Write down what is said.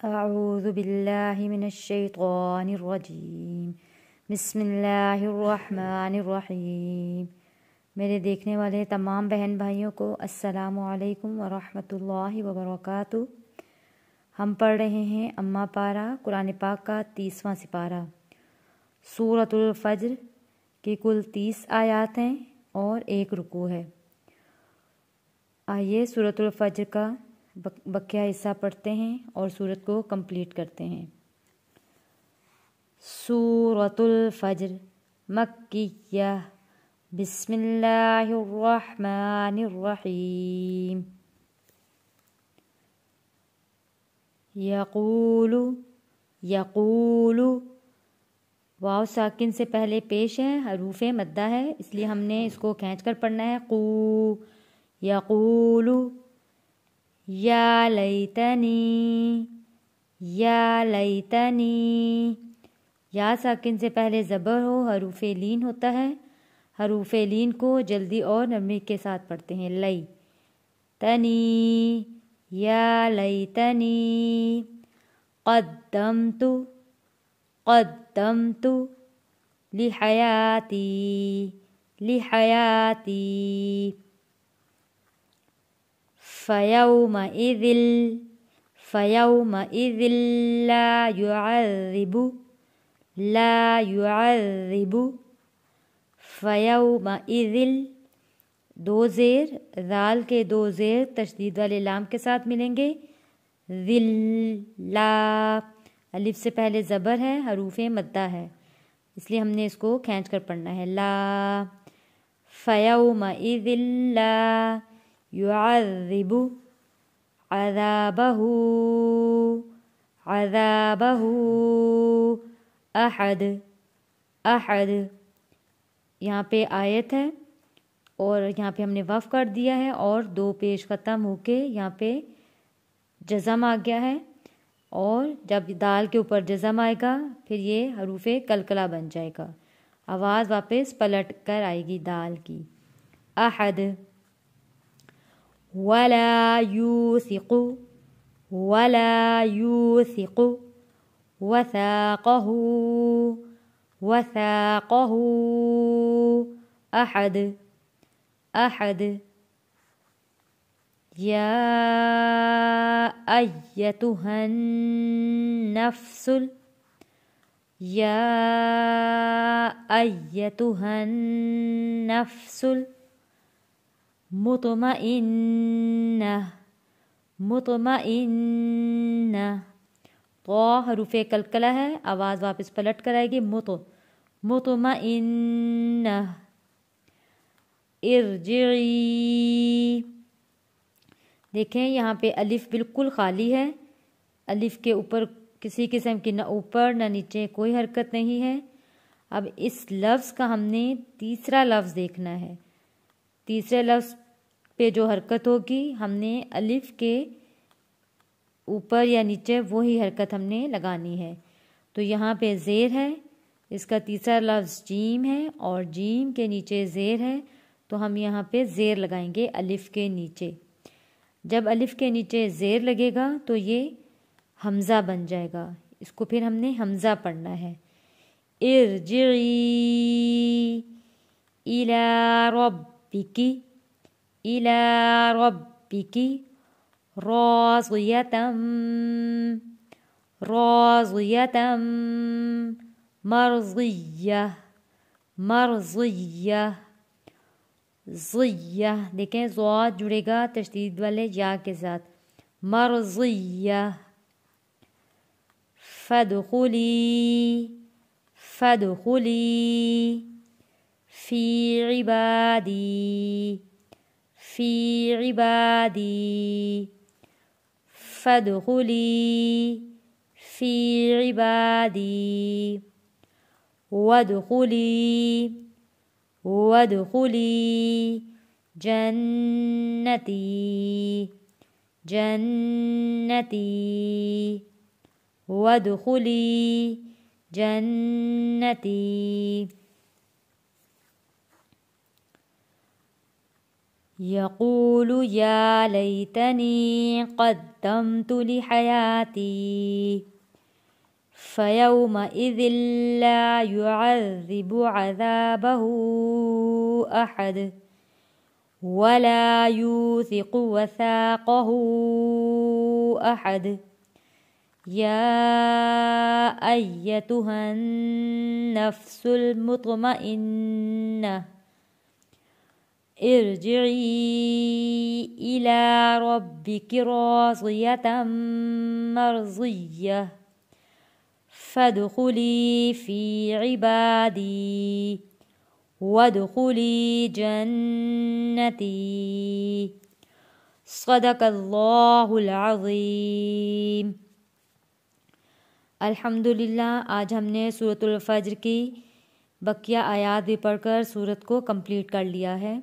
أعوذ बिल्लाहि मिनश्शैतानिर्रजीम बिस्मिल्लाहिर्रहमानिर्रहीम। मेरे देखने वाले तमाम बहन भाइयों को अस्सलामु अलैकुम वरहमतुल्लाहि वबरकातुहू। हम पढ़ रहे हैं अम्मा पारा कुरान पाक का 30वां सिपारा। सूरतुल फज्र की कुल 30 आयात हैं और एक रुकू है। आइए सूरतुल फज्र का बकिया हिस्सा पढ़ते हैं और सूरत को कंप्लीट करते हैं। सूरतुल फज्र मक्किय्या बिस्मिल्लाहिर्रहमानिर्रहीम। यक़ूलु यक़ूलु वाव साकिन से पहले पेश है, हरूफ मद्दा है, इसलिए हमने इसको खींच कर पढ़ना है। कू यक़ूलु या लैतनी या लैतनी। या साकिन से पहले ज़बर हो, हरूफ लीन होता है। हरूफ लीन को जल्दी और नरमी के साथ पढ़ते हैं। लई तनी या लैतनी। क़द्दमतु क़द्दमतु लिहयाती लिहयाती। फ़यौमइज़िल फ़यौमइज़िल ला युअज़्ज़िबु ला युअज़्ज़िबु। फ़यौमइज़िल दो ज़ेर ज़ाल के दो ज़ेर तशदीद वाले लाम के साथ मिलेंगे। ज़िल्ला अलिफ से पहले ज़बर है, हरूफ मद्दा है, इसलिए हमने इसको खींच कर पढ़ना है। ला फ़यौमइज़िल ला युअज़्ज़िबु अज़ाबहु अज़ाबहु अहद अहद। यहाँ पे आयत है और यहाँ पे हमने वफ़ कर दिया है और दो पेश ख़त्म होके यहाँ पे जज़म आ गया है। और जब दाल के ऊपर जज़म आएगा फिर ये हरूफ कलकला बन जाएगा, आवाज़ वापस पलट कर आएगी दाल की। अहद वला यूसिक़ु वला यूसिक़ु वसाक़हु वसाक़हु अहद अहद। या अय्यतुहन नफ्सुल या अय्यतुहन नफ्सुल मुतमइन्नह मुतमइन्नह। तो हरूफ कलकला है, आवाज़ वापस पलट कर आएगी। मुतमइन्नह। इरजिई देखें यहाँ पे अलिफ बिल्कुल खाली है, अलिफ के ऊपर किसी किस्म की न ऊपर न नीचे कोई हरकत नहीं है। अब इस लफ्ज़ का हमने तीसरा लफ्ज़ देखना है। तीसरे लफ्ज़ पे जो हरकत होगी हमने अलिफ के ऊपर या नीचे वही हरकत हमने लगानी है। तो यहाँ पे ज़ेर है, इसका तीसरा लफ्ज़ जीम है और जीम के नीचे ज़ेर है, तो हम यहाँ पे ज़ेर लगाएंगे अलिफ के नीचे। जब अलिफ के नीचे ज़ेर लगेगा तो ये हमज़ा बन जाएगा, इसको फिर हमने हमज़ा पढ़ना है। इरजिई इला रब्बिकी इला रब्बिकी राज़ियतम राज़ियतम मर्ज़िय्यह मर्ज़िय्यह ज़िय्या। देखें ज़ाद जुड़ेगा तशदीद वाले या के साथ। मर्ज़िय्यह। फ़दख़ुली फ़दख़ुली फ़ी इबादी फ़ी इबादी। फ़दख़ुली फ़ी इबादी वदख़ुली वदख़ुली जन्नती जन्नती वदख़ुली जन्नती। یقول یا لیتنی قدمت لحیاتی فیومئذ لا يعذب عذابه احد ولا يوثق وثاقه احد یا ایتها النفس المطمئنہ ارجعی الی ربک راضیة مرضیہ فادخلی فی عبادی وادخلی جنتی صدق اللہ العظیم۔ الحمدللہ آج ہم نے سورۃ الفجر کی بقیہ آیات بھی پڑھ کر سورت کو کمپلیٹ کر لیا ہے۔